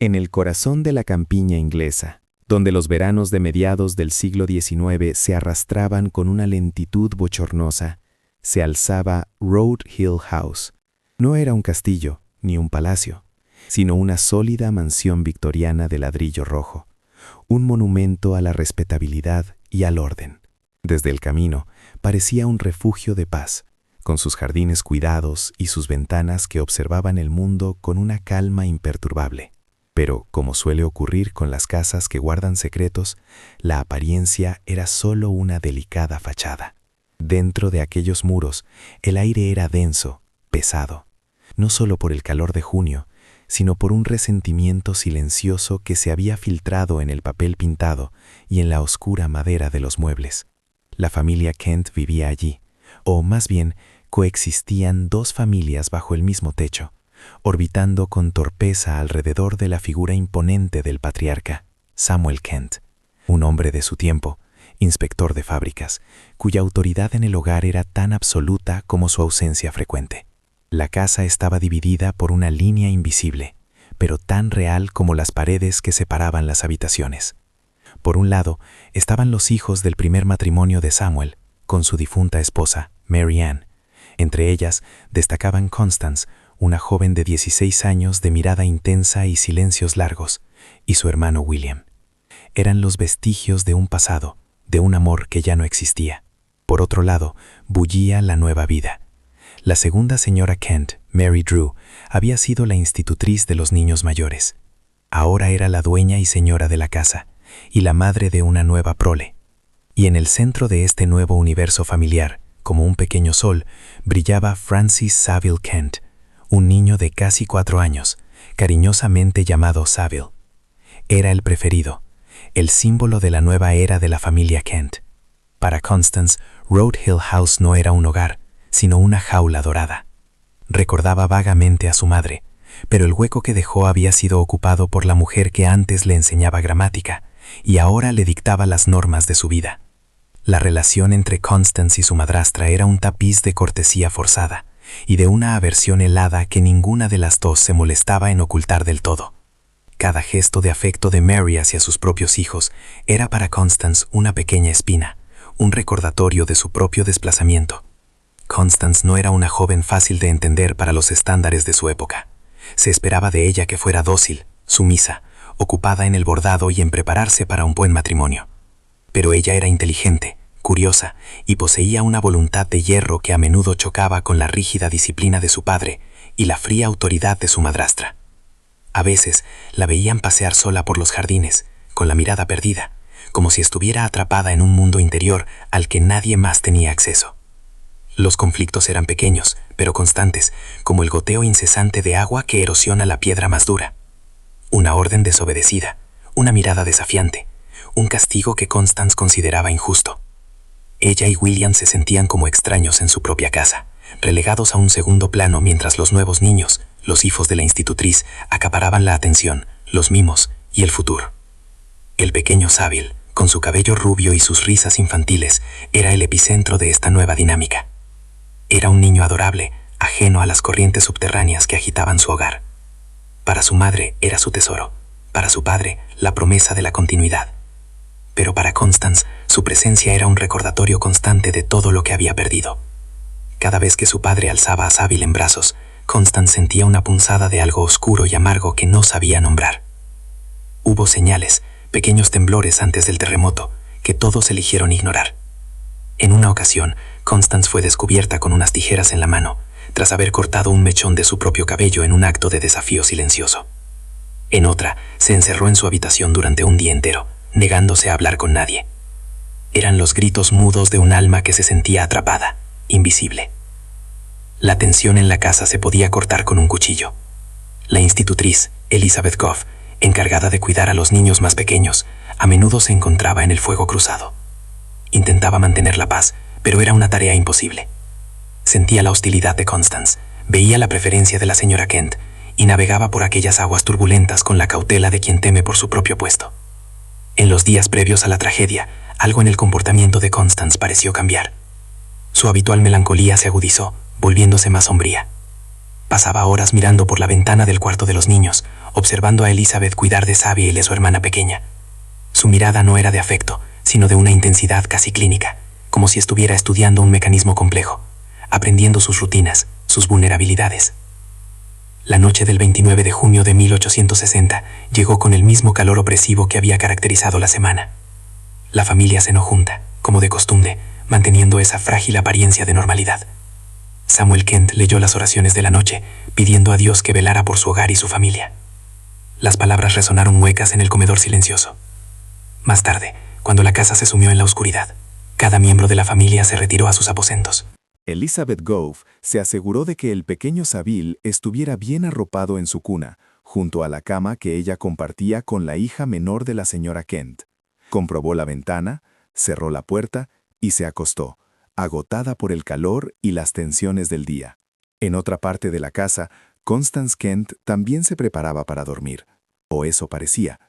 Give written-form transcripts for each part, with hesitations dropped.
En el corazón de la campiña inglesa, donde los veranos de mediados del siglo XIX se arrastraban con una lentitud bochornosa, se alzaba Road Hill House. No era un castillo ni un palacio, sino una sólida mansión victoriana de ladrillo rojo, un monumento a la respetabilidad y al orden. Desde el camino parecía un refugio de paz, con sus jardines cuidados y sus ventanas que observaban el mundo con una calma imperturbable. Pero, como suele ocurrir con las casas que guardan secretos, la apariencia era solo una delicada fachada. Dentro de aquellos muros, el aire era denso, pesado, no solo por el calor de junio, sino por un resentimiento silencioso que se había filtrado en el papel pintado y en la oscura madera de los muebles. La familia Kent vivía allí, o más bien, coexistían dos familias bajo el mismo techo, orbitando con torpeza alrededor de la figura imponente del patriarca, Samuel Kent, un hombre de su tiempo, inspector de fábricas, cuya autoridad en el hogar era tan absoluta como su ausencia frecuente. La casa estaba dividida por una línea invisible, pero tan real como las paredes que separaban las habitaciones. Por un lado, estaban los hijos del primer matrimonio de Samuel, con su difunta esposa, Mary Ann. Entre ellas destacaban Constance, una joven de 16 años de mirada intensa y silencios largos, y su hermano William. Eran los vestigios de un pasado, de un amor que ya no existía. Por otro lado, bullía la nueva vida. La segunda señora Kent, Mary Drew, había sido la institutriz de los niños mayores. Ahora era la dueña y señora de la casa, y la madre de una nueva prole. Y en el centro de este nuevo universo familiar, como un pequeño sol, brillaba Francis Saville Kent, un niño de casi 4 años, cariñosamente llamado Saville. Era el preferido, el símbolo de la nueva era de la familia Kent. Para Constance, Road Hill House no era un hogar, sino una jaula dorada. Recordaba vagamente a su madre, pero el hueco que dejó había sido ocupado por la mujer que antes le enseñaba gramática y ahora le dictaba las normas de su vida. La relación entre Constance y su madrastra era un tapiz de cortesía forzada y de una aversión helada que ninguna de las dos se molestaba en ocultar del todo. Cada gesto de afecto de Mary hacia sus propios hijos era para Constance una pequeña espina, un recordatorio de su propio desplazamiento. Constance no era una joven fácil de entender para los estándares de su época. Se esperaba de ella que fuera dócil, sumisa, ocupada en el bordado y en prepararse para un buen matrimonio. Pero ella era inteligente, curiosa, y poseía una voluntad de hierro que a menudo chocaba con la rígida disciplina de su padre y la fría autoridad de su madrastra. A veces la veían pasear sola por los jardines, con la mirada perdida, como si estuviera atrapada en un mundo interior al que nadie más tenía acceso. Los conflictos eran pequeños, pero constantes, como el goteo incesante de agua que erosiona la piedra más dura. Una orden desobedecida, una mirada desafiante, un castigo que Constance consideraba injusto. Ella y William se sentían como extraños en su propia casa, relegados a un segundo plano mientras los nuevos niños, los hijos de la institutriz, acaparaban la atención, los mimos y el futuro. El pequeño Saville, con su cabello rubio y sus risas infantiles, era el epicentro de esta nueva dinámica. Era un niño adorable, ajeno a las corrientes subterráneas que agitaban su hogar. Para su madre era su tesoro, para su padre la promesa de la continuidad. Pero para Constance, su presencia era un recordatorio constante de todo lo que había perdido. Cada vez que su padre alzaba a Saville en brazos, Constance sentía una punzada de algo oscuro y amargo que no sabía nombrar. Hubo señales, pequeños temblores antes del terremoto, que todos eligieron ignorar. En una ocasión, Constance fue descubierta con unas tijeras en la mano, tras haber cortado un mechón de su propio cabello en un acto de desafío silencioso. En otra, se encerró en su habitación durante un día entero, negándose a hablar con nadie. Eran los gritos mudos de un alma que se sentía atrapada, invisible. La tensión en la casa se podía cortar con un cuchillo. La institutriz, Elizabeth Goff, encargada de cuidar a los niños más pequeños, a menudo se encontraba en el fuego cruzado. Intentaba mantener la paz, pero era una tarea imposible. Sentía la hostilidad de Constance, veía la preferencia de la señora Kent y navegaba por aquellas aguas turbulentas con la cautela de quien teme por su propio puesto. En los días previos a la tragedia, algo en el comportamiento de Constance pareció cambiar. Su habitual melancolía se agudizó, volviéndose más sombría. Pasaba horas mirando por la ventana del cuarto de los niños, observando a Elizabeth cuidar de Abigail, su hermana pequeña. Su mirada no era de afecto, sino de una intensidad casi clínica, como si estuviera estudiando un mecanismo complejo, aprendiendo sus rutinas, sus vulnerabilidades. La noche del 29 de junio de 1860 llegó con el mismo calor opresivo que había caracterizado la semana. La familia cenó junta, como de costumbre, manteniendo esa frágil apariencia de normalidad. Samuel Kent leyó las oraciones de la noche, pidiendo a Dios que velara por su hogar y su familia. Las palabras resonaron huecas en el comedor silencioso. Más tarde, cuando la casa se sumió en la oscuridad, cada miembro de la familia se retiró a sus aposentos. Elizabeth Gove se aseguró de que el pequeño Saville estuviera bien arropado en su cuna, junto a la cama que ella compartía con la hija menor de la señora Kent. Comprobó la ventana, cerró la puerta y se acostó, agotada por el calor y las tensiones del día. En otra parte de la casa, Constance Kent también se preparaba para dormir, o eso parecía.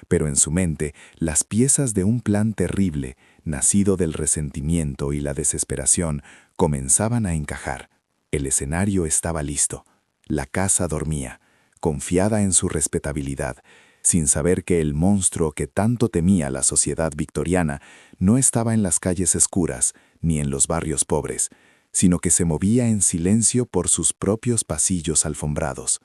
Pero en su mente, las piezas de un plan terrible, nacido del resentimiento y la desesperación, comenzaban a encajar. El escenario estaba listo. La casa dormía, confiada en su respetabilidad, sin saber que el monstruo que tanto temía la sociedad victoriana no estaba en las calles oscuras ni en los barrios pobres, sino que se movía en silencio por sus propios pasillos alfombrados.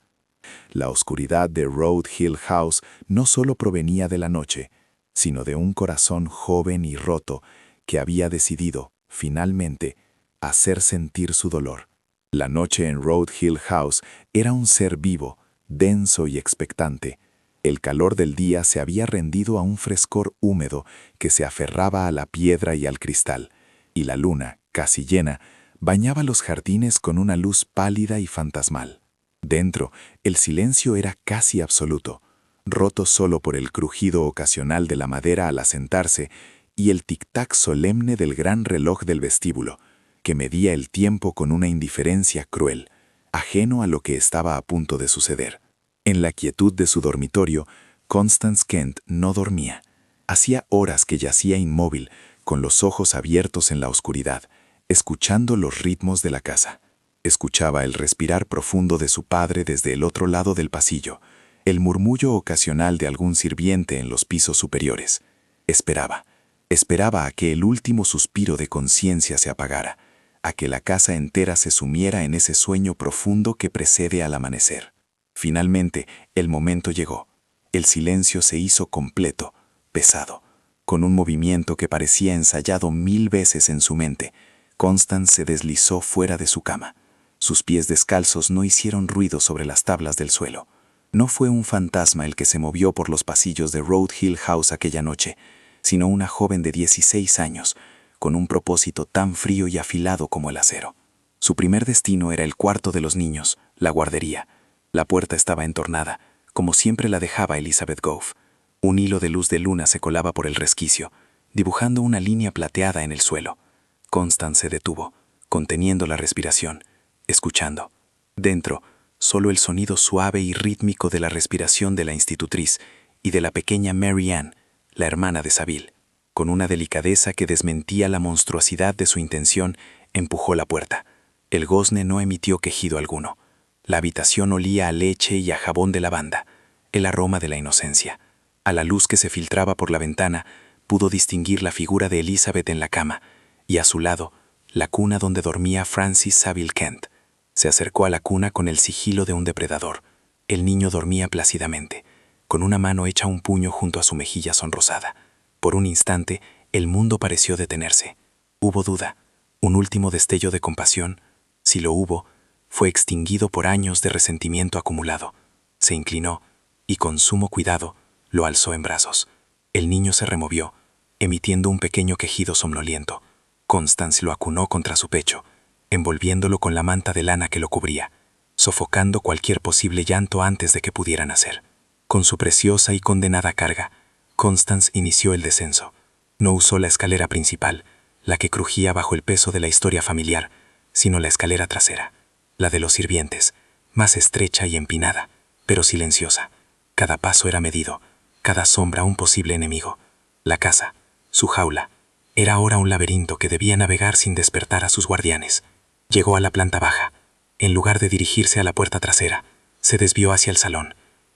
La oscuridad de Road Hill House no solo provenía de la noche, sino de un corazón joven y roto que había decidido, finalmente, hacer sentir su dolor. La noche en Road Hill House era un ser vivo, denso y expectante. El calor del día se había rendido a un frescor húmedo que se aferraba a la piedra y al cristal, y la luna, casi llena, bañaba los jardines con una luz pálida y fantasmal. Dentro, el silencio era casi absoluto, roto solo por el crujido ocasional de la madera al asentarse y el tic-tac solemne del gran reloj del vestíbulo, que medía el tiempo con una indiferencia cruel, ajeno a lo que estaba a punto de suceder. En la quietud de su dormitorio, Constance Kent no dormía. Hacía horas que yacía inmóvil, con los ojos abiertos en la oscuridad, escuchando los ritmos de la casa. Escuchaba el respirar profundo de su padre desde el otro lado del pasillo, el murmullo ocasional de algún sirviente en los pisos superiores. Esperaba a que el último suspiro de conciencia se apagara, a que la casa entera se sumiera en ese sueño profundo que precede al amanecer. Finalmente, el momento llegó. El silencio se hizo completo, pesado. Con un movimiento que parecía ensayado 1000 veces en su mente, Constance se deslizó fuera de su cama. Sus pies descalzos no hicieron ruido sobre las tablas del suelo. No fue un fantasma el que se movió por los pasillos de Road Hill House aquella noche, sino una joven de 16 años, con un propósito tan frío y afilado como el acero. Su primer destino era el cuarto de los niños, la guardería. La puerta estaba entornada, como siempre la dejaba Elizabeth Gove. Un hilo de luz de luna se colaba por el resquicio, dibujando una línea plateada en el suelo. Constance se detuvo, conteniendo la respiración, escuchando. Dentro, solo el sonido suave y rítmico de la respiración de la institutriz y de la pequeña Mary Ann, la hermana de Saville. Con una delicadeza que desmentía la monstruosidad de su intención, empujó la puerta. El gozne no emitió quejido alguno. La habitación olía a leche y a jabón de lavanda, el aroma de la inocencia. A la luz que se filtraba por la ventana, pudo distinguir la figura de Elizabeth en la cama, y a su lado, la cuna donde dormía Francis Saville Kent. Se acercó a la cuna con el sigilo de un depredador. El niño dormía plácidamente, con una mano hecha un puño junto a su mejilla sonrosada. Por un instante, el mundo pareció detenerse. Hubo duda, un último destello de compasión. Si lo hubo, fue extinguido por años de resentimiento acumulado. Se inclinó y, con sumo cuidado, lo alzó en brazos. El niño se removió, emitiendo un pequeño quejido somnoliento. Constance lo acunó contra su pecho, envolviéndolo con la manta de lana que lo cubría, sofocando cualquier posible llanto antes de que pudiera nacer. Con su preciosa y condenada carga, Constance inició el descenso. No usó la escalera principal, la que crujía bajo el peso de la historia familiar, sino la escalera trasera, la de los sirvientes, más estrecha y empinada, pero silenciosa. Cada paso era medido, cada sombra un posible enemigo. La casa, su jaula, era ahora un laberinto que debía navegar sin despertar a sus guardianes. Llegó a la planta baja. En lugar de dirigirse a la puerta trasera, se desvió hacia el salón.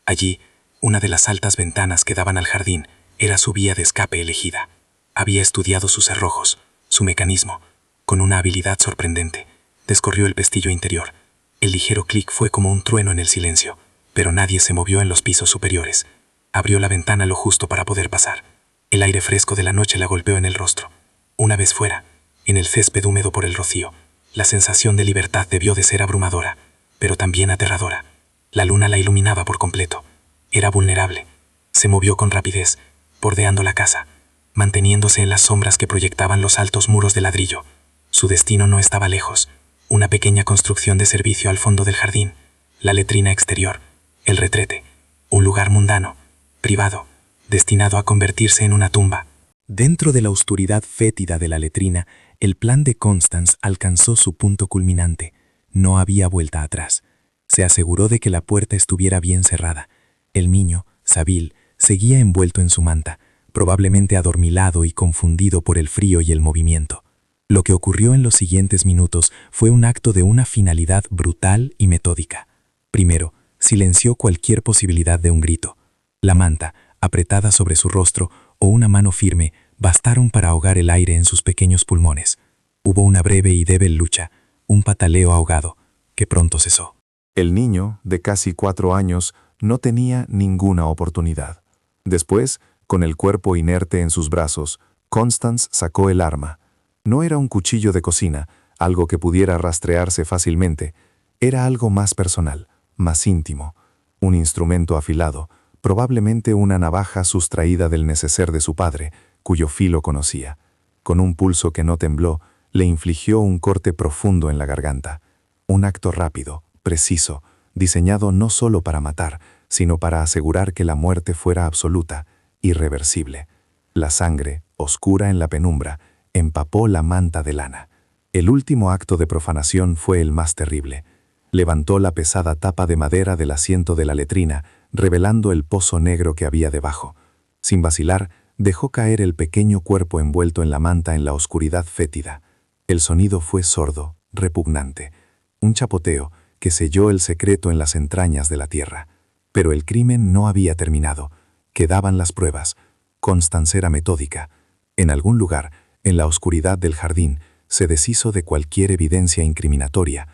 Allí, una de las altas ventanas que daban al jardín era su vía de escape elegida. Había estudiado sus cerrojos, su mecanismo, con una habilidad sorprendente. Descorrió el pestillo interior. El ligero clic fue como un trueno en el silencio, pero nadie se movió en los pisos superiores. Abrió la ventana lo justo para poder pasar. El aire fresco de la noche la golpeó en el rostro. Una vez fuera, en el césped húmedo por el rocío, la sensación de libertad debió de ser abrumadora, pero también aterradora. La luna la iluminaba por completo. Era vulnerable. Se movió con rapidez, bordeando la casa, manteniéndose en las sombras que proyectaban los altos muros de ladrillo. Su destino no estaba lejos. Una pequeña construcción de servicio al fondo del jardín, la letrina exterior, el retrete, un lugar mundano, privado, destinado a convertirse en una tumba. Dentro de la oscuridad fétida de la letrina, el plan de Constance alcanzó su punto culminante. No había vuelta atrás. Se aseguró de que la puerta estuviera bien cerrada. El niño, Saville, seguía envuelto en su manta, probablemente adormilado y confundido por el frío y el movimiento. Lo que ocurrió en los siguientes minutos fue un acto de una finalidad brutal y metódica. Primero, silenció cualquier posibilidad de un grito. La manta, apretada sobre su rostro, o una mano firme, bastaron para ahogar el aire en sus pequeños pulmones. Hubo una breve y débil lucha, un pataleo ahogado, que pronto cesó. El niño, de casi 4 años, no tenía ninguna oportunidad. Después, con el cuerpo inerte en sus brazos, Constance sacó el arma. No era un cuchillo de cocina, algo que pudiera rastrearse fácilmente. Era algo más personal, más íntimo. Un instrumento afilado, probablemente una navaja sustraída del neceser de su padre, cuyo filo conocía. Con un pulso que no tembló, le infligió un corte profundo en la garganta. Un acto rápido, preciso, diseñado no solo para matar, sino para asegurar que la muerte fuera absoluta, irreversible. La sangre, oscura en la penumbra, empapó la manta de lana. El último acto de profanación fue el más terrible. Levantó la pesada tapa de madera del asiento de la letrina, revelando el pozo negro que había debajo. Sin vacilar, dejó caer el pequeño cuerpo envuelto en la manta en la oscuridad fétida. El sonido fue sordo, repugnante. Un chapoteo que selló el secreto en las entrañas de la tierra. Pero el crimen no había terminado. Quedaban las pruebas. Constance era metódica. En algún lugar, en la oscuridad del jardín, se deshizo de cualquier evidencia incriminatoria.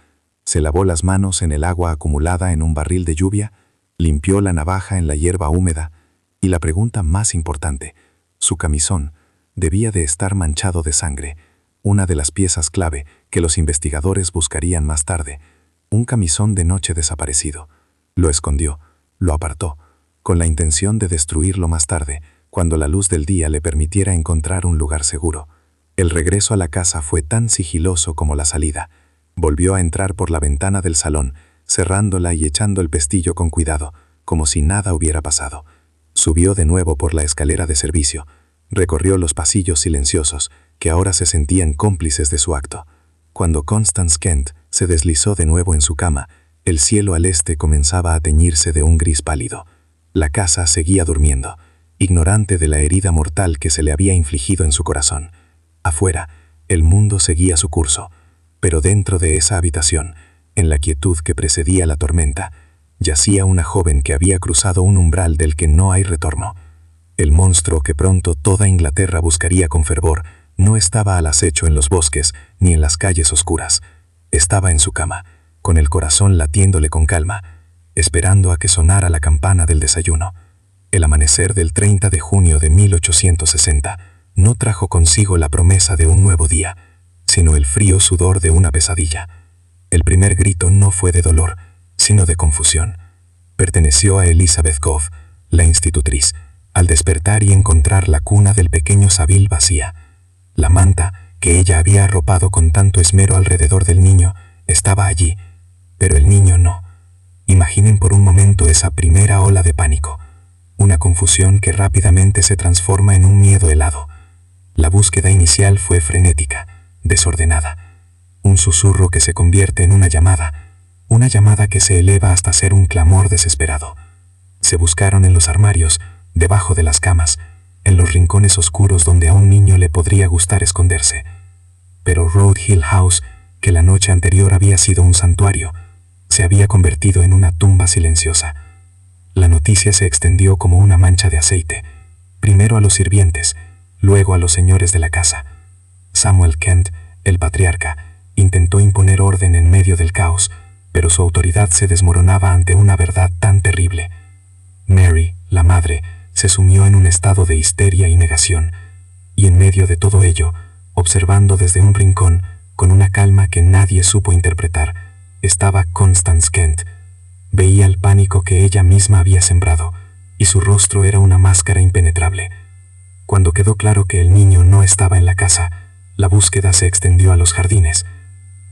Se lavó las manos en el agua acumulada en un barril de lluvia, limpió la navaja en la hierba húmeda, y la pregunta más importante, su camisón, debía de estar manchado de sangre, una de las piezas clave que los investigadores buscarían más tarde, un camisón de noche desaparecido. Lo escondió, lo apartó, con la intención de destruirlo más tarde, cuando la luz del día le permitiera encontrar un lugar seguro. El regreso a la casa fue tan sigiloso como la salida. Volvió a entrar por la ventana del salón, cerrándola y echando el pestillo con cuidado, como si nada hubiera pasado. Subió de nuevo por la escalera de servicio. Recorrió los pasillos silenciosos, que ahora se sentían cómplices de su acto. Cuando Constance Kent se deslizó de nuevo en su cama, el cielo al este comenzaba a teñirse de un gris pálido. La casa seguía durmiendo, ignorante de la herida mortal que se le había infligido en su corazón. Afuera, el mundo seguía su curso, pero dentro de esa habitación, en la quietud que precedía la tormenta, yacía una joven que había cruzado un umbral del que no hay retorno. El monstruo que pronto toda Inglaterra buscaría con fervor no estaba al acecho en los bosques ni en las calles oscuras. Estaba en su cama, con el corazón latiéndole con calma, esperando a que sonara la campana del desayuno. El amanecer del 30 de junio de 1860 no trajo consigo la promesa de un nuevo día, sino el frío sudor de una pesadilla. El primer grito no fue de dolor, sino de confusión. Perteneció a Elizabeth Goff, la institutriz, al despertar y encontrar la cuna del pequeño Saville vacía. La manta, que ella había arropado con tanto esmero alrededor del niño, estaba allí, pero el niño no. Imaginen por un momento esa primera ola de pánico, una confusión que rápidamente se transforma en un miedo helado. La búsqueda inicial fue frenética, desordenada. Un susurro que se convierte en una llamada que se eleva hasta ser un clamor desesperado. Se buscaron en los armarios, debajo de las camas, en los rincones oscuros donde a un niño le podría gustar esconderse. Pero Road Hill House, que la noche anterior había sido un santuario, se había convertido en una tumba silenciosa. La noticia se extendió como una mancha de aceite, primero a los sirvientes, luego a los señores de la casa. Samuel Kent, el patriarca, intentó imponer orden en medio del caos, pero su autoridad se desmoronaba ante una verdad tan terrible. Mary, la madre, se sumió en un estado de histeria y negación, y en medio de todo ello, observando desde un rincón, con una calma que nadie supo interpretar, estaba Constance Kent. Veía el pánico que ella misma había sembrado, y su rostro era una máscara impenetrable. Cuando quedó claro que el niño no estaba en la casa, la búsqueda se extendió a los jardines.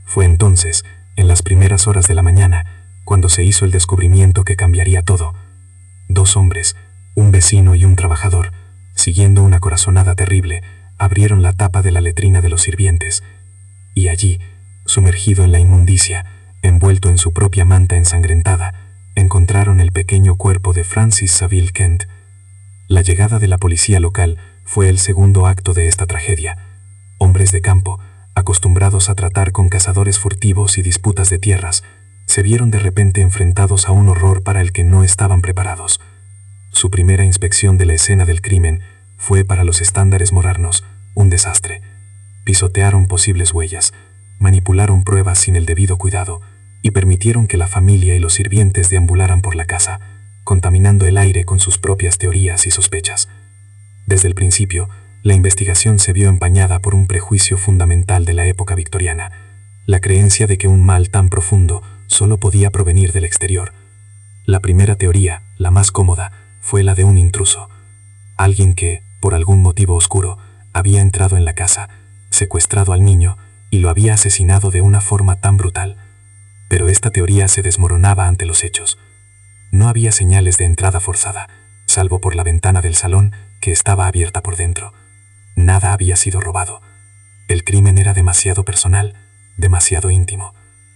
Fue entonces, en las primeras horas de la mañana, cuando se hizo el descubrimiento que cambiaría todo. 2 hombres, un vecino y un trabajador, siguiendo una corazonada terrible, abrieron la tapa de la letrina de los sirvientes, y allí, sumergido en la inmundicia, envuelto en su propia manta ensangrentada, encontraron el pequeño cuerpo de Francis Saville Kent. La llegada de la policía local fue el segundo acto de esta tragedia. Hombres de campo, acostumbrados a tratar con cazadores furtivos y disputas de tierras, se vieron de repente enfrentados a un horror para el que no estaban preparados. Su primera inspección de la escena del crimen fue, para los estándares modernos, un desastre. Pisotearon posibles huellas, manipularon pruebas sin el debido cuidado y permitieron que la familia y los sirvientes deambularan por la casa, contaminando el aire con sus propias teorías y sospechas. Desde el principio, la investigación se vio empañada por un prejuicio fundamental de la época victoriana, la creencia de que un mal tan profundo solo podía provenir del exterior. La primera teoría, la más cómoda, fue la de un intruso, alguien que, por algún motivo oscuro, había entrado en la casa, secuestrado al niño y lo había asesinado de una forma tan brutal. Pero esta teoría se desmoronaba ante los hechos. No había señales de entrada forzada, salvo por la ventana del salón que estaba abierta por dentro. Nada había sido robado. El crimen era demasiado personal, demasiado íntimo.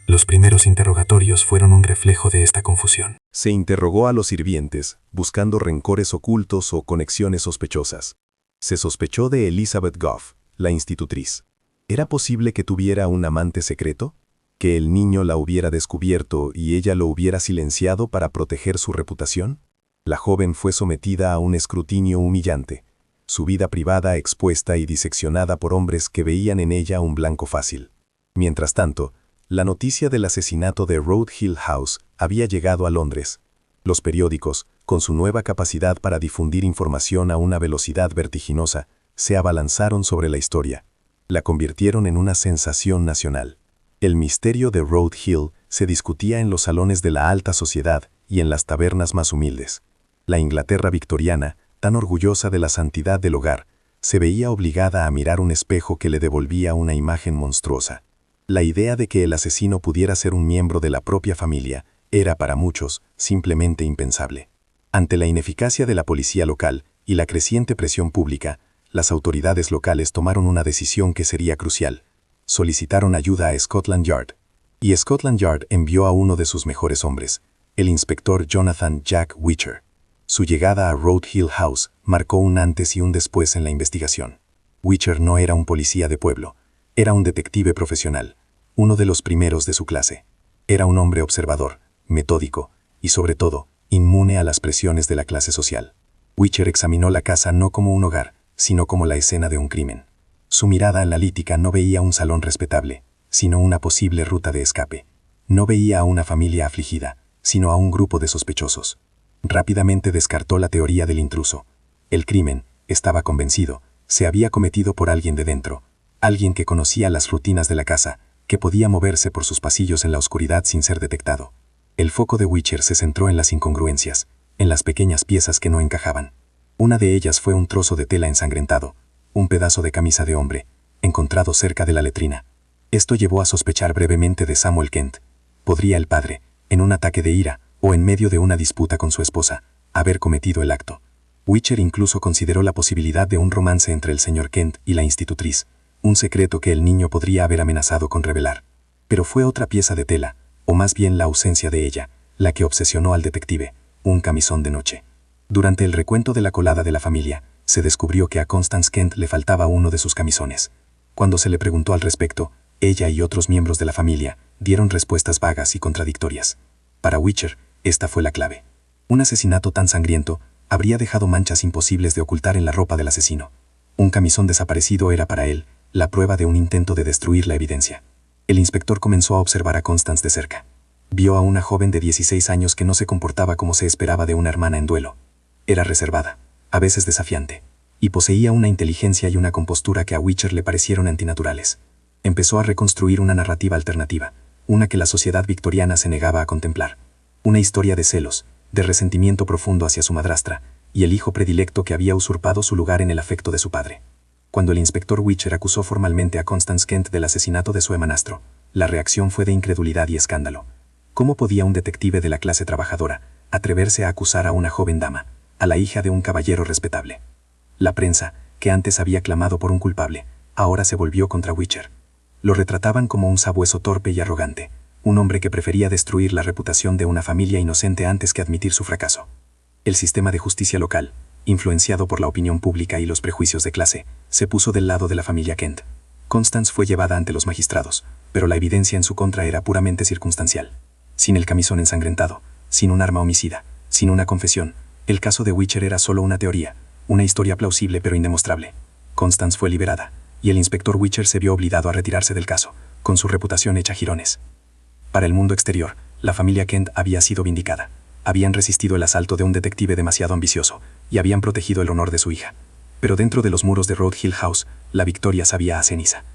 Los primeros interrogatorios fueron un reflejo de esta confusión. Se interrogó a los sirvientes, buscando rencores ocultos o conexiones sospechosas. Se sospechó de Elizabeth Goff, la institutriz. ¿Era posible que tuviera un amante secreto? ¿Que el niño la hubiera descubierto y ella lo hubiera silenciado para proteger su reputación? La joven fue sometida a un escrutinio humillante, su vida privada expuesta y diseccionada por hombres que veían en ella un blanco fácil. Mientras tanto, la noticia del asesinato de Road Hill House había llegado a Londres. Los periódicos, con su nueva capacidad para difundir información a una velocidad vertiginosa, se abalanzaron sobre la historia. La convirtieron en una sensación nacional. El misterio de Road Hill se discutía en los salones de la alta sociedad y en las tabernas más humildes. La Inglaterra victoriana, tan orgullosa de la santidad del hogar, se veía obligada a mirar un espejo que le devolvía una imagen monstruosa. La idea de que el asesino pudiera ser un miembro de la propia familia era para muchos simplemente impensable. Ante la ineficacia de la policía local y la creciente presión pública, las autoridades locales tomaron una decisión que sería crucial. Solicitaron ayuda a Scotland Yard. Y Scotland Yard envió a uno de sus mejores hombres, el inspector Jonathan Jack Witcher. Su llegada a Road Hill House marcó un antes y un después en la investigación. Witcher no era un policía de pueblo, era un detective profesional, uno de los primeros de su clase. Era un hombre observador, metódico y, sobre todo, inmune a las presiones de la clase social. Witcher examinó la casa no como un hogar, sino como la escena de un crimen. Su mirada analítica no veía un salón respetable, sino una posible ruta de escape. No veía a una familia afligida, sino a un grupo de sospechosos. Rápidamente descartó la teoría del intruso. El crimen, estaba convencido, se había cometido por alguien de dentro, alguien que conocía las rutinas de la casa, que podía moverse por sus pasillos en la oscuridad sin ser detectado. El foco de Witcher se centró en las incongruencias, en las pequeñas piezas que no encajaban. Una de ellas fue un trozo de tela ensangrentado, un pedazo de camisa de hombre, encontrado cerca de la letrina. Esto llevó a sospechar brevemente de Samuel Kent. Podría el padre, en un ataque de ira, o en medio de una disputa con su esposa, haber cometido el acto. Witcher incluso consideró la posibilidad de un romance entre el señor Kent y la institutriz, un secreto que el niño podría haber amenazado con revelar. Pero fue otra pieza de tela, o más bien la ausencia de ella, la que obsesionó al detective, un camisón de noche. Durante el recuento de la colada de la familia, se descubrió que a Constance Kent le faltaba uno de sus camisones. Cuando se le preguntó al respecto, ella y otros miembros de la familia dieron respuestas vagas y contradictorias. Para Witcher, esta fue la clave. Un asesinato tan sangriento habría dejado manchas imposibles de ocultar en la ropa del asesino. Un camisón desaparecido era para él la prueba de un intento de destruir la evidencia. El inspector comenzó a observar a Constance de cerca. Vio a una joven de 16 años que no se comportaba como se esperaba de una hermana en duelo. Era reservada, a veces desafiante, y poseía una inteligencia y una compostura que a Witcher le parecieron antinaturales. Empezó a reconstruir una narrativa alternativa, una que la sociedad victoriana se negaba a contemplar. Una historia de celos, de resentimiento profundo hacia su madrastra, y el hijo predilecto que había usurpado su lugar en el afecto de su padre. Cuando el inspector Witcher acusó formalmente a Constance Kent del asesinato de su hermanastro, la reacción fue de incredulidad y escándalo. ¿Cómo podía un detective de la clase trabajadora atreverse a acusar a una joven dama, a la hija de un caballero respetable? La prensa, que antes había clamado por un culpable, ahora se volvió contra Witcher. Lo retrataban como un sabueso torpe y arrogante, un hombre que prefería destruir la reputación de una familia inocente antes que admitir su fracaso. El sistema de justicia local, influenciado por la opinión pública y los prejuicios de clase, se puso del lado de la familia Kent. Constance fue llevada ante los magistrados, pero la evidencia en su contra era puramente circunstancial. Sin el camisón ensangrentado, sin un arma homicida, sin una confesión, el caso de Witcher era solo una teoría, una historia plausible pero indemostrable. Constance fue liberada, y el inspector Witcher se vio obligado a retirarse del caso, con su reputación hecha jirones. Para el mundo exterior, la familia Kent había sido vindicada. Habían resistido el asalto de un detective demasiado ambicioso y habían protegido el honor de su hija. Pero dentro de los muros de Road Hill House, la victoria sabía a ceniza.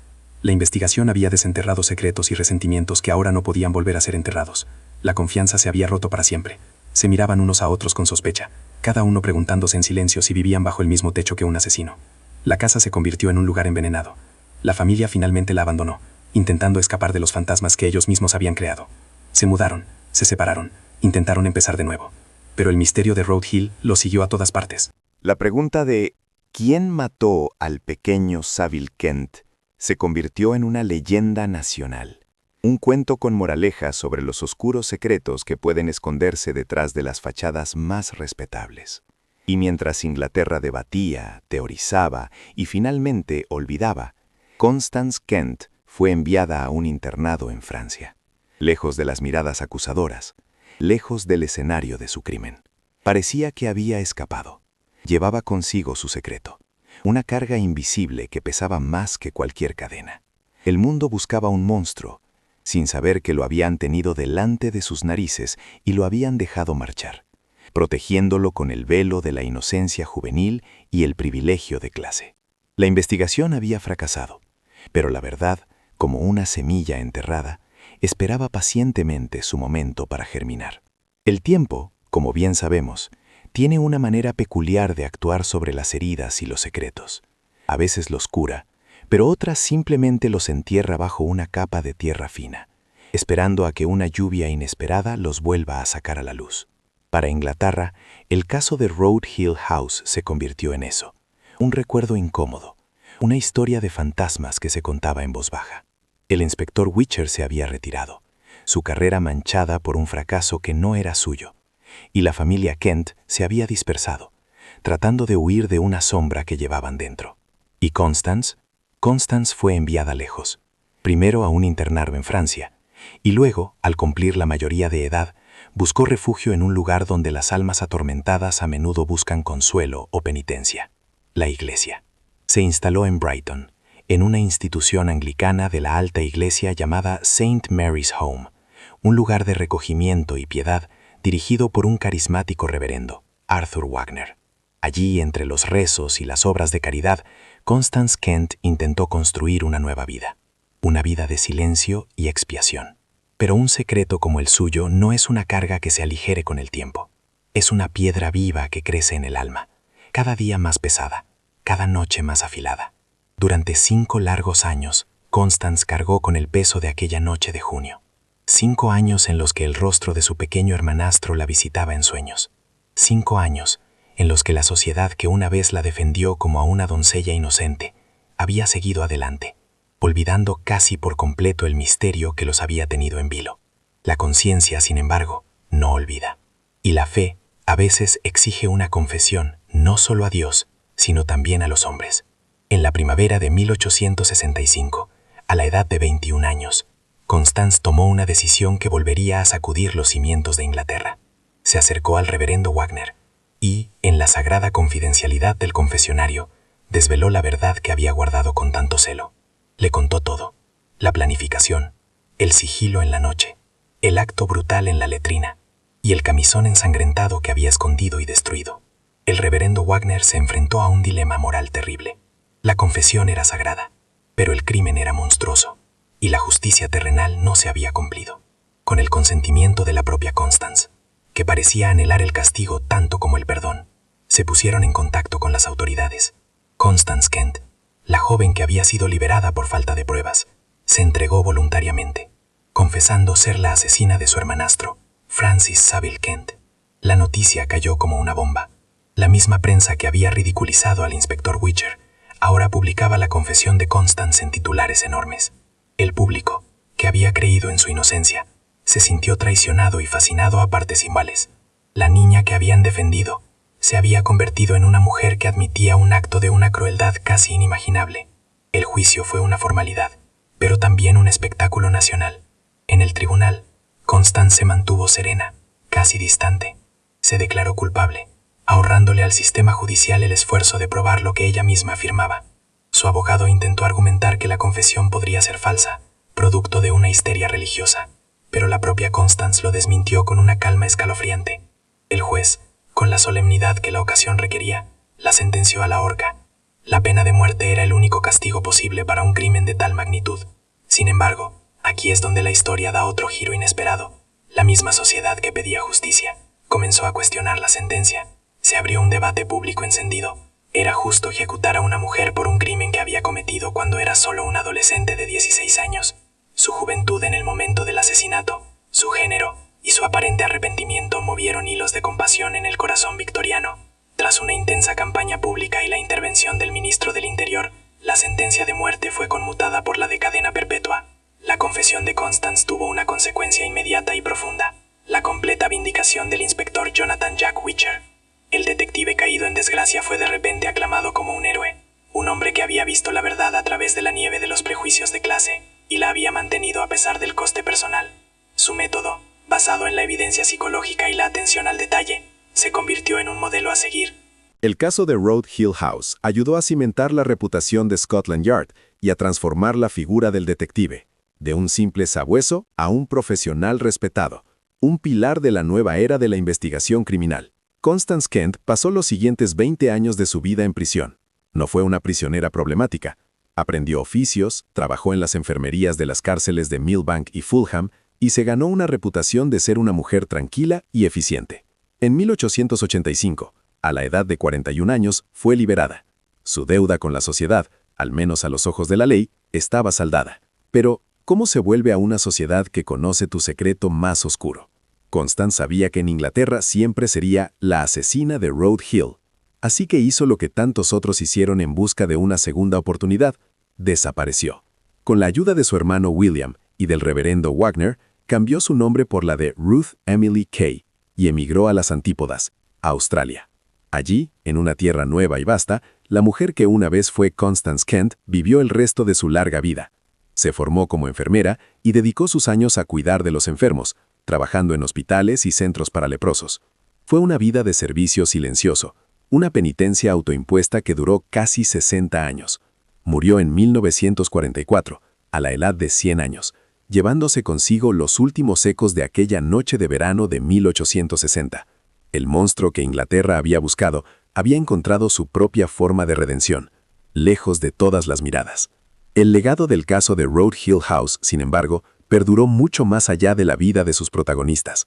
La investigación había desenterrado secretos y resentimientos que ahora no podían volver a ser enterrados. La confianza se había roto para siempre. Se miraban unos a otros con sospecha, cada uno preguntándose en silencio si vivían bajo el mismo techo que un asesino. La casa se convirtió en un lugar envenenado. La familia finalmente la abandonó, intentando escapar de los fantasmas que ellos mismos habían creado. Se mudaron, se separaron, intentaron empezar de nuevo. Pero el misterio de Road Hill los siguió a todas partes. La pregunta de ¿quién mató al pequeño Saville Kent? Se convirtió en una leyenda nacional. Un cuento con moraleja sobre los oscuros secretos que pueden esconderse detrás de las fachadas más respetables. Y mientras Inglaterra debatía, teorizaba y finalmente olvidaba, Constance Kent fue enviada a un internado en Francia, lejos de las miradas acusadoras, lejos del escenario de su crimen. Parecía que había escapado. Llevaba consigo su secreto, una carga invisible que pesaba más que cualquier cadena. El mundo buscaba un monstruo, sin saber que lo habían tenido delante de sus narices y lo habían dejado marchar, protegiéndolo con el velo de la inocencia juvenil y el privilegio de clase. La investigación había fracasado, pero la verdad, como una semilla enterrada, esperaba pacientemente su momento para germinar. El tiempo, como bien sabemos, tiene una manera peculiar de actuar sobre las heridas y los secretos. A veces los cura, pero otras simplemente los entierra bajo una capa de tierra fina, esperando a que una lluvia inesperada los vuelva a sacar a la luz. Para Inglaterra, el caso de Road Hill House se convirtió en eso, un recuerdo incómodo, una historia de fantasmas que se contaba en voz baja. El inspector Witcher se había retirado, su carrera manchada por un fracaso que no era suyo, y la familia Kent se había dispersado, tratando de huir de una sombra que llevaban dentro. ¿Y Constance? Constance fue enviada lejos, primero a un internado en Francia, y luego, al cumplir la mayoría de edad, buscó refugio en un lugar donde las almas atormentadas a menudo buscan consuelo o penitencia: la iglesia. Se instaló en Brighton, en una institución anglicana de la alta iglesia llamada St. Mary's Home, un lugar de recogimiento y piedad dirigido por un carismático reverendo, Arthur Wagner. Allí, entre los rezos y las obras de caridad, Constance Kent intentó construir una nueva vida, una vida de silencio y expiación. Pero un secreto como el suyo no es una carga que se aligere con el tiempo. Es una piedra viva que crece en el alma, cada día más pesada, cada noche más afilada. Durante 5 largos años, Constance cargó con el peso de aquella noche de junio. 5 años en los que el rostro de su pequeño hermanastro la visitaba en sueños. 5 años en los que la sociedad que una vez la defendió como a una doncella inocente había seguido adelante, olvidando casi por completo el misterio que los había tenido en vilo. La conciencia, sin embargo, no olvida. Y la fe a veces exige una confesión no solo a Dios, sino también a los hombres. En la primavera de 1865, a la edad de 21 años, Constance tomó una decisión que volvería a sacudir los cimientos de Inglaterra. Se acercó al reverendo Wagner y, en la sagrada confidencialidad del confesionario, desveló la verdad que había guardado con tanto celo. Le contó todo: la planificación, el sigilo en la noche, el acto brutal en la letrina y el camisón ensangrentado que había escondido y destruido. El reverendo Wagner se enfrentó a un dilema moral terrible. La confesión era sagrada, pero el crimen era monstruoso, y la justicia terrenal no se había cumplido. Con el consentimiento de la propia Constance, que parecía anhelar el castigo tanto como el perdón, se pusieron en contacto con las autoridades. Constance Kent, la joven que había sido liberada por falta de pruebas, se entregó voluntariamente, confesando ser la asesina de su hermanastro, Francis Saville Kent. La noticia cayó como una bomba. La misma prensa que había ridiculizado al inspector Witcher ahora publicaba la confesión de Constance en titulares enormes. El público, que había creído en su inocencia, se sintió traicionado y fascinado a partes iguales. La niña que habían defendido se había convertido en una mujer que admitía un acto de una crueldad casi inimaginable. El juicio fue una formalidad, pero también un espectáculo nacional. En el tribunal, Constance se mantuvo serena, casi distante. Se declaró culpable, ahorrándole al sistema judicial el esfuerzo de probar lo que ella misma afirmaba. Su abogado intentó argumentar que la confesión podría ser falsa, producto de una histeria religiosa, pero la propia Constance lo desmintió con una calma escalofriante. El juez, con la solemnidad que la ocasión requería, la sentenció a la horca. La pena de muerte era el único castigo posible para un crimen de tal magnitud. Sin embargo, aquí es donde la historia da otro giro inesperado. La misma sociedad que pedía justicia comenzó a cuestionar la sentencia. Se abrió un debate público encendido. ¿Era justo ejecutar a una mujer por un crimen que había cometido cuando era solo un adolescente de 16 años? Su juventud en el momento del asesinato, su género y su aparente arrepentimiento movieron hilos de compasión en el corazón victoriano. Tras una intensa campaña pública y la intervención del ministro del Interior, la sentencia de muerte fue conmutada por la de cadena perpetua. La confesión de Constance tuvo una consecuencia inmediata y profunda: la completa vindicación del inspector Jonathan Jack Witcher. El detective caído en desgracia fue de repente aclamado como un héroe, un hombre que había visto la verdad a través de la nieve de los prejuicios de clase y la había mantenido a pesar del coste personal. Su método, basado en la evidencia psicológica y la atención al detalle, se convirtió en un modelo a seguir. El caso de Road Hill House ayudó a cimentar la reputación de Scotland Yard y a transformar la figura del detective, de un simple sabueso a un profesional respetado, un pilar de la nueva era de la investigación criminal. Constance Kent pasó los siguientes 20 años de su vida en prisión. No fue una prisionera problemática. Aprendió oficios, trabajó en las enfermerías de las cárceles de Millbank y Fulham y se ganó una reputación de ser una mujer tranquila y eficiente. En 1885, a la edad de 41 años, fue liberada. Su deuda con la sociedad, al menos a los ojos de la ley, estaba saldada. Pero, ¿cómo se vuelve a una sociedad que conoce tu secreto más oscuro? Constance sabía que en Inglaterra siempre sería la asesina de Road Hill, así que hizo lo que tantos otros hicieron en busca de una segunda oportunidad: desapareció. Con la ayuda de su hermano William y del reverendo Wagner, cambió su nombre por la de Ruth Emily Kay y emigró a las Antípodas, Australia. Allí, en una tierra nueva y vasta, la mujer que una vez fue Constance Kent vivió el resto de su larga vida. Se formó como enfermera y dedicó sus años a cuidar de los enfermos, trabajando en hospitales y centros para leprosos. Fue una vida de servicio silencioso, una penitencia autoimpuesta que duró casi 60 años. Murió en 1944, a la edad de 100 años, llevándose consigo los últimos ecos de aquella noche de verano de 1860. El monstruo que Inglaterra había buscado había encontrado su propia forma de redención, lejos de todas las miradas. El legado del caso de Road Hill House, sin embargo, perduró mucho más allá de la vida de sus protagonistas.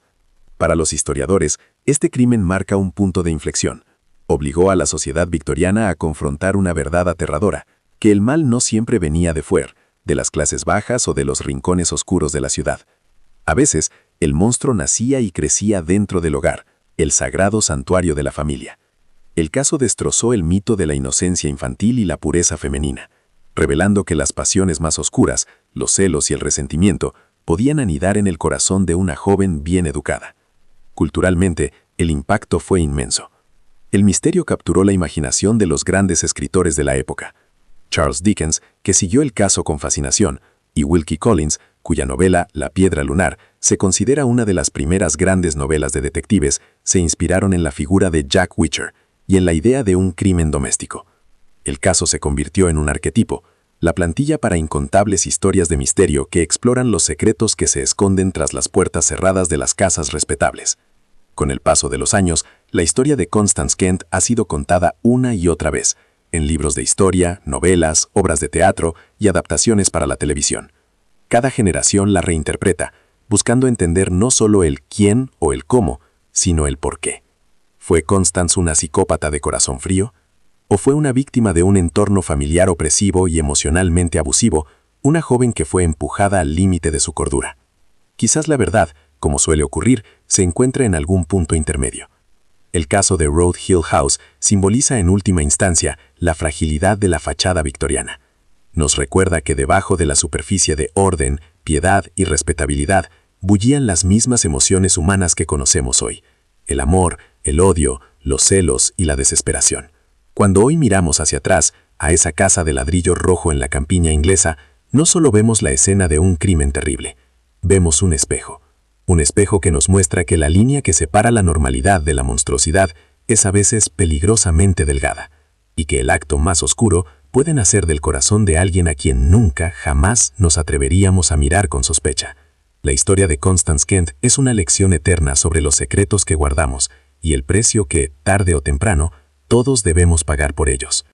Para los historiadores, este crimen marca un punto de inflexión. Obligó a la sociedad victoriana a confrontar una verdad aterradora, que el mal no siempre venía de fuera, de las clases bajas o de los rincones oscuros de la ciudad. A veces, el monstruo nacía y crecía dentro del hogar, el sagrado santuario de la familia. El caso destrozó el mito de la inocencia infantil y la pureza femenina, revelando que las pasiones más oscuras, los celos y el resentimiento, podían anidar en el corazón de una joven bien educada. Culturalmente, el impacto fue inmenso. El misterio capturó la imaginación de los grandes escritores de la época. Charles Dickens, que siguió el caso con fascinación, y Wilkie Collins, cuya novela La piedra lunar Se considera una de las primeras grandes novelas de detectives, se inspiraron en la figura de Jack Reacher y en la idea de un crimen doméstico. El caso se convirtió en un arquetipo, la plantilla para incontables historias de misterio que exploran los secretos que se esconden tras las puertas cerradas de las casas respetables. Con el paso de los años, la historia de Constance Kent ha sido contada una y otra vez, en libros de historia, novelas, obras de teatro y adaptaciones para la televisión. Cada generación la reinterpreta, buscando entender no solo el quién o el cómo, sino el por qué. ¿Fue Constance una psicópata de corazón frío? ¿O fue una víctima de un entorno familiar opresivo y emocionalmente abusivo, una joven que fue empujada al límite de su cordura? Quizás la verdad, como suele ocurrir, se encuentra en algún punto intermedio. El caso de Road Hill House simboliza en última instancia la fragilidad de la fachada victoriana. Nos recuerda que debajo de la superficie de orden, piedad y respetabilidad bullían las mismas emociones humanas que conocemos hoy: el amor, el odio, los celos y la desesperación. Cuando hoy miramos hacia atrás, a esa casa de ladrillo rojo en la campiña inglesa, no solo vemos la escena de un crimen terrible, vemos un espejo que nos muestra que la línea que separa la normalidad de la monstruosidad es a veces peligrosamente delgada, y que el acto más oscuro puede nacer del corazón de alguien a quien nunca, jamás nos atreveríamos a mirar con sospecha. La historia de Constance Kent es una lección eterna sobre los secretos que guardamos y el precio que, tarde o temprano, todos debemos pagar por ellos.